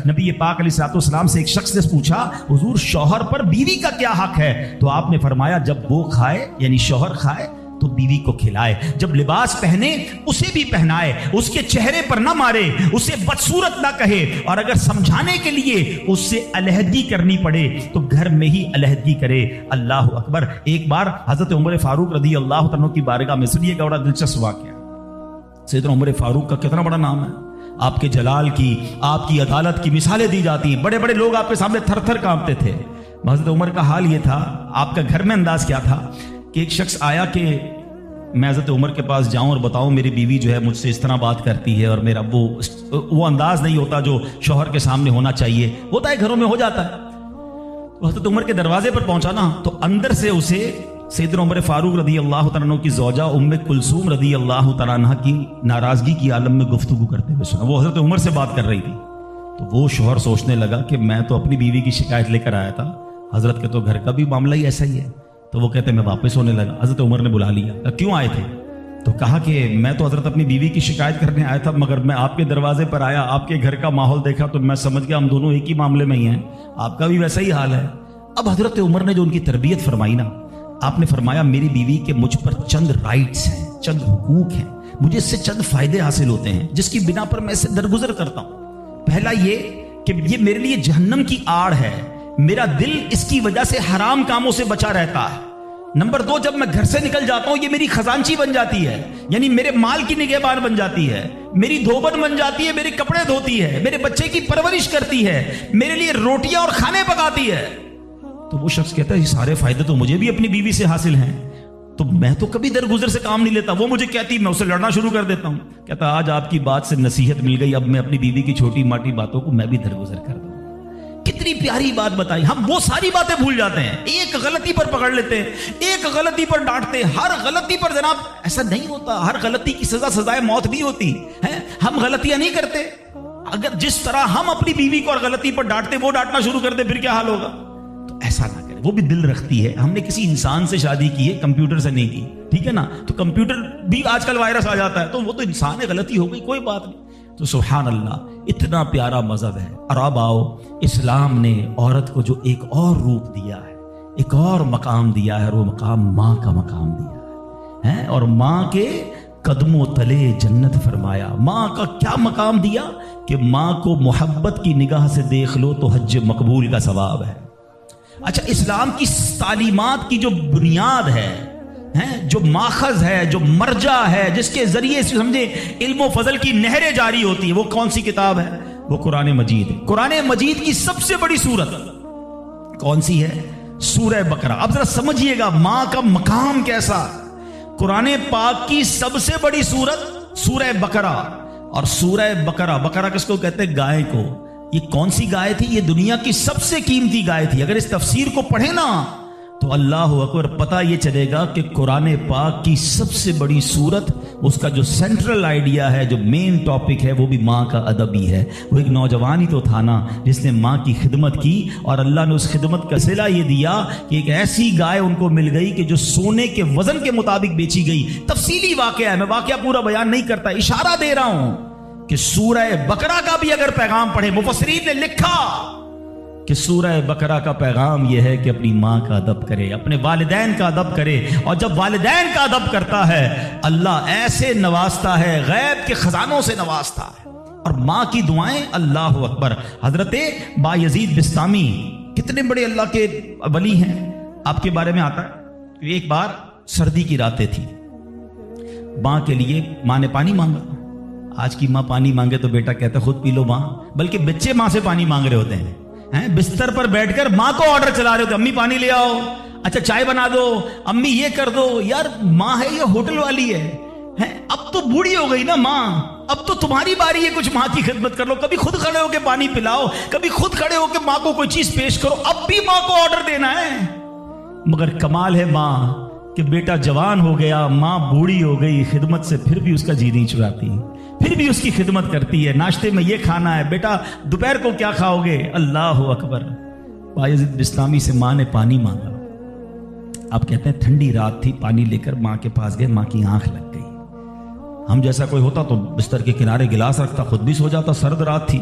نبی پاک علیہ السلام سے ایک شخص نے پوچھا حضور شوہر پر بیوی کا کیا حق ہے؟ تو آپ نے فرمایا جب وہ کھائے یعنی شوہر کھائے تو بیوی کو کھلائے، جب لباس پہنے اسے بھی پہنائے، اس کے چہرے پر نہ مارے، اسے بدصورت نہ کہے، اور اگر سمجھانے کے لیے اس سے علیحدگی کرنی پڑے تو گھر میں ہی علیحدگی کرے۔ اللہ اکبر۔ ایک بار حضرت عمر فاروق رضی اللہ عنہ کی بارگاہ میں، سنیے گا بڑا دلچسپ واقعہ۔ سیدنا عمر فاروق کا کتنا بڑا نام ہے، آپ کے جلال کی، آپ کی عدالت کی مثالیں دی جاتی ہیں، بڑے بڑے لوگ آپ کے سامنے تھر تھر کانپتے تھے۔ حضرت عمر کا حال یہ تھا، آپ کا گھر میں انداز کیا تھا کہ ایک شخص آیا کہ میں حضرت عمر کے پاس جاؤں اور بتاؤں میری بیوی جو ہے مجھ سے اس طرح بات کرتی ہے، اور میرا وہ انداز نہیں ہوتا جو شوہر کے سامنے ہونا چاہیے، ہوتا ہے گھروں میں ہو جاتا ہے۔ تو حضرت عمر کے دروازے پر پہنچا نا تو اندر سے اسے سیدنا عمر فاروق رضی اللہ تعالیٰ عنہ کی زوجہ ام کلثوم رضی اللہ تعالیٰ عنہ کی ناراضگی کی عالم میں گفتگو کرتے ہوئے سنا۔ وہ حضرت عمر سے بات کر رہی تھی، تو وہ شوہر سوچنے لگا کہ میں تو اپنی بیوی کی شکایت لے کر آیا تھا، حضرت کے تو گھر کا بھی معاملہ ہی ایسا ہی ہے۔ تو وہ کہتے میں واپس ہونے لگا۔ حضرت عمر نے بلا لیا، کیوں آئے تھے؟ تو کہا کہ میں تو حضرت اپنی بیوی کی شکایت کرنے آیا تھا، مگر میں آپ کے دروازے پر آیا، آپ کے گھر کا ماحول دیکھا تو میں سمجھ گیا ہم دونوں ایک ہی معاملے میں ہی ہیں، آپ کا بھی ویسا ہی حال ہے۔ اب حضرت عمر نے جو ان کی تربیت فرمائی نا، آپ نے فرمایا میری بیوی کے مجھ پر چند رائٹس ہیں، چند حقوق ہیں، مجھے اس سے چند فائدے حاصل ہوتے ہیں جس کی بنا پر میں اس سے درگزر کرتا ہوں۔ پہلا یہ کہ یہ میرے لیے جہنم کی آڑ ہے، میرا دل اس کی وجہ سے حرام کاموں سے بچا رہتا ہے۔ نمبر دو، جب میں گھر سے نکل جاتا ہوں یہ میری خزانچی بن جاتی ہے، یعنی میرے مال کی نگہبان بن جاتی ہے، میری دھوبن بن جاتی ہے، میرے کپڑے دھوتی ہے، میرے بچے کی پرورش کرتی ہے، میرے لیے روٹیاں اور کھانے پکاتی ہے۔ تو وہ شخص کہتا ہے یہ سارے فائدے تو مجھے بھی اپنی بیوی سے حاصل ہیں، تو میں تو کبھی درگزر سے کام نہیں لیتا۔ وہ مجھے کہتی میں اسے لڑنا شروع کر دیتا ہوں۔ کہتا آج آپ کی بات سے نصیحت مل گئی، اب میں اپنی بیوی کی چھوٹی ماٹی باتوں کو میں بھی درگزر کر دوں۔ کتنی پیاری بات بتائی، ہم وہ ساری باتیں بھول جاتے ہیں، ایک غلطی پر پکڑ لیتے ہیں، ایک غلطی پر ڈانٹتے ہیں، ہر غلطی پر جناب ایسا نہیں ہوتا، ہر غلطی کی سزائے موت نہیں ہوتی ہے۔ ہم غلطیاں نہیں کرتے، اگر جس طرح ہم اپنی بیوی کو اور غلطی پر ڈانٹتے وہ ڈانٹنا شروع کر دے پھر کیا حال ہوگا؟ تو ایسا نہ کرے، وہ بھی دل رکھتی ہے۔ ہم نے کسی انسان سے شادی کی ہے، کمپیوٹر سے نہیں کی، ٹھیک ہے نا؟ تو کمپیوٹر بھی آج کل وائرس آ جاتا ہے، تو وہ تو انسان ہے، غلطی ہو گئی، کوئی بات نہیں۔ تو سبحان اللہ، اتنا پیارا مذہب ہے۔ اور اب آؤ، اسلام نے عورت کو جو ایک اور روپ دیا ہے، ایک اور مقام دیا ہے، اور وہ مقام ماں کا مقام دیا ہے، اور ماں کے قدموں تلے جنت فرمایا۔ ماں کا کیا مقام دیا کہ ماں کو محبت کی نگاہ سے دیکھ لو تو حج مقبول کا ثواب ہے۔ اچھا، اسلام کی تعلیمات کی جو بنیاد ہے، جو ماخذ ہے، جو مرجع ہے، جس کے ذریعے سے سمجھے علم و فضل کی نہریں جاری ہوتی ہیں، وہ کون سی کتاب ہے؟ وہ قرآن مجید ہے۔ قرآن مجید کی سب سے بڑی سورت کون سی ہے؟ سورہ بقرہ۔ اب ذرا سمجھیے گا ماں کا مقام کیسا۔ قرآن پاک کی سب سے بڑی سورت سورہ بقرہ، اور سورہ بقرہ کس کو کہتے ہیں؟ گائے کو۔ یہ کون سی گائے تھی؟ یہ دنیا کی سب سے قیمتی گائے تھی۔ اگر اس تفسیر کو پڑھیں نا تو اللہ اکبر، پتہ یہ چلے گا کہ قرآن پاک کی سب سے بڑی سورت، اس کا جو سینٹرل آئیڈیا ہے، جو مین ٹاپک ہے، وہ بھی ماں کا ادب ہی ہے۔ وہ ایک نوجوان ہی تو تھا نا جس نے ماں کی خدمت کی، اور اللہ نے اس خدمت کا صلہ یہ دیا کہ ایک ایسی گائے ان کو مل گئی کہ جو سونے کے وزن کے مطابق بیچی گئی۔ تفصیلی واقعہ ہے، میں واقعہ پورا بیان نہیں کرتا، اشارہ دے رہا ہوں کہ سورہ بقرہ کا بھی اگر پیغام پڑھے، مفسرین نے لکھا کہ سورہ بقرہ کا پیغام یہ ہے کہ اپنی ماں کا ادب کرے، اپنے والدین کا ادب کرے، اور جب والدین کا ادب کرتا ہے اللہ ایسے نوازتا ہے، غیب کے خزانوں سے نوازتا ہے۔ اور ماں کی دعائیں، اللہ اکبر۔ حضرت بایزید بستامی کتنے بڑے اللہ کے ولی ہیں، آپ کے بارے میں آتا ہے کہ ایک بار سردی کی راتیں تھی، ماں کے لیے ماں نے پانی مانگا۔ آج کی ماں پانی مانگے تو بیٹا کہتا ہے خود پی لو ماں، بلکہ بچے ماں سے پانی مانگ رہے ہوتے ہیں، بستر پر بیٹھ کر ماں کو آرڈر چلا رہے ہوتے، امی پانی لے آؤ، اچھا چائے بنا دو، امی یہ کر دو۔ یار ماں ہے یا ہوٹل والی ہے؟ اب تو بوڑھی ہو گئی نا ماں، اب تو تمہاری باری ہے کچھ ماں کی خدمت کر لو، کبھی خود کھڑے ہو کے پانی پلاؤ، کبھی خود کھڑے ہو کے ماں کو کوئی چیز پیش کرو، اب بھی ماں کو آرڈر دینا ہے۔ مگر کمال ہے ماں کہ بیٹا جوان ہو گیا، ماں بوڑھی ہو گئی، خدمت سے پھر بھی اس کا جی نہیں چڑھاتی، پھر بھی اس کی خدمت کرتی ہے۔ ناشتے میں یہ کھانا ہے بیٹا، دوپہر کو کیا کھاؤ گے؟ اللہ اکبر۔ بایزید بستامی سے ماں نے پانی مانگا، آپ کہتے ہیں ٹھنڈی رات تھی، پانی لے کر ماں کے پاس گئے، ماں کی آنکھ لگ گئی۔ ہم جیسا کوئی ہوتا تو بستر کے کنارے گلاس رکھتا، خود بھی سو جاتا، سرد رات تھی۔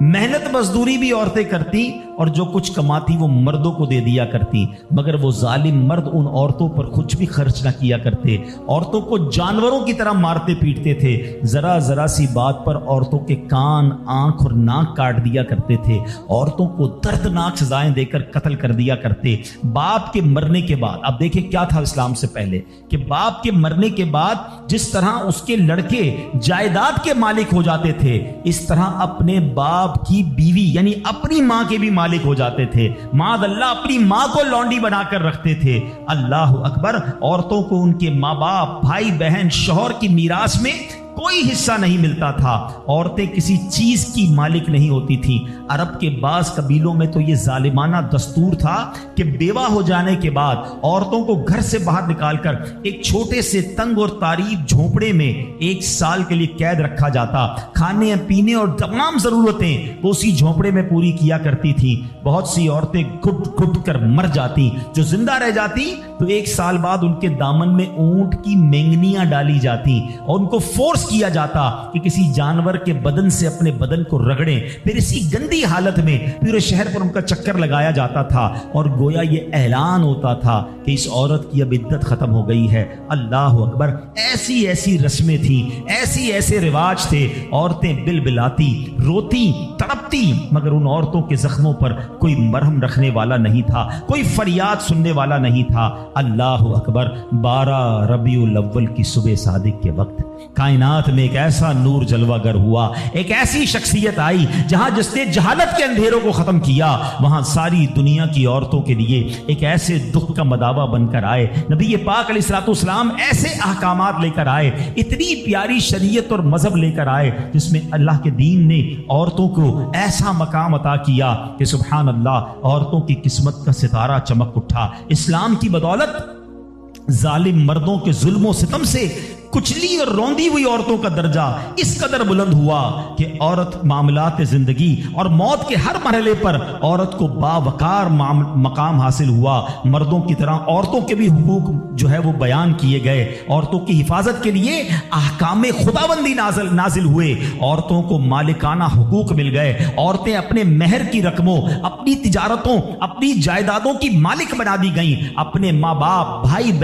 محنت مزدوری بھی عورتیں کرتی اور جو کچھ کماتی وہ مردوں کو دے دیا کرتی، مگر وہ ظالم مرد ان عورتوں پر کچھ بھی خرچ نہ کیا کرتے، عورتوں کو جانوروں کی طرح مارتے پیٹتے تھے، ذرا ذرا سی بات پر عورتوں کے کان، آنکھ اور ناک کاٹ دیا کرتے تھے، عورتوں کو دردناک سزائیں دے کر قتل کر دیا کرتے۔ باپ کے مرنے کے بعد، اب دیکھیں کیا تھا اسلام سے پہلے، کہ باپ کے مرنے کے بعد جس طرح اس کے لڑکے جائیداد کے مالک ہو جاتے تھے، اس طرح اپنے باپ کی بیوی یعنی اپنی ماں کے بھی مالک ہو جاتے تھے۔ معاذ اللہ، اپنی ماں کو لونڈی بنا کر رکھتے تھے۔ اللہ اکبر۔ عورتوں کو ان کے ماں باپ، بھائی بہن، شوہر کی میراث میں کوئی حصہ نہیں ملتا تھا، عورتیں کسی چیز کی مالک نہیں ہوتی تھیں۔ عرب کے بعض قبیلوں میں تو یہ ظالمانہ دستور تھا کہ بیوہ ہو جانے کے بعد عورتوں کو گھر سے باہر نکال کر ایک چھوٹے سے تنگ اور تاریک جھونپڑے میں 1 سال کے لیے قید رکھا جاتا، کھانے پینے اور تمام ضرورتیں وہ اسی جھونپڑے میں پوری کیا کرتی تھیں۔ بہت سی عورتیں گھٹ گھٹ کر مر جاتی، جو زندہ رہ جاتی تو 1 سال بعد ان کے دامن میں اونٹ کی مینگنیاں ڈالی جاتی اور ان کو فورس کیا جاتا کہ کسی جانور کے بدن سے اپنے بدن کو رگڑیں، پھر اسی گندی حالت میں پورے شہر پر ان کا چکر لگایا جاتا تھا اور گویا یہ اعلان ہوتا تھا کہ اس عورت کی اب عدت ختم ہو گئی ہے۔ اللہ اکبر۔ ایسی ایسی رسمیں تھیں، ایسے رواج تھے، عورتیں بلبلاتی، روتی، تڑپتی، مگر ان عورتوں کے زخموں پر کوئی مرہم رکھنے والا نہیں تھا، کوئی فریاد سننے والا نہیں تھا۔ اللہ اکبر۔ 12 ربیع الاول کی صبح صادق کے وقت کائنات میں ایک ایسا نور جلوہ گر ہوا، ایک ایسی شخصیت آئی جہاں جس نے جہالت کے اندھیروں کو ختم کیا، وہاں ساری دنیا کی عورتوں کے لیے ایک ایسے دکھ کا مداوا بن کر آئے۔ نبی پاک علیہ الصلوۃ والسلام ایسے احکامات لے کر آئے، اتنی پیاری شریعت اور مذہب لے کر آئے جس میں اللہ کے دین نے عورتوں کو ایسا مقام عطا کیا کہ سبحان اللہ، عورتوں کی قسمت کا ستارہ چمک اٹھا۔ اسلام کی بدولت ظالم مردوں کے ظلم و ستم سے کچلی اور روندی ہوئی عورتوں کا درجہ اس قدر بلند ہوا کہ عورت معاملات زندگی اور موت کے ہر مرحلے پر عورت کو باوقار مقام حاصل ہوا۔ مردوں کی طرح عورتوں کے بھی حقوق جو ہے وہ بیان کیے گئے، عورتوں کی حفاظت کے لیے احکام خداوندی نازل ہوئے، عورتوں کو مالکانہ حقوق مل گئے، عورتیں اپنے مہر کی رقموں، اپنی تجارتوں، اپنی جائیدادوں کی مالک بنا دی گئیں، اپنے ماں باپ، بھائی بہن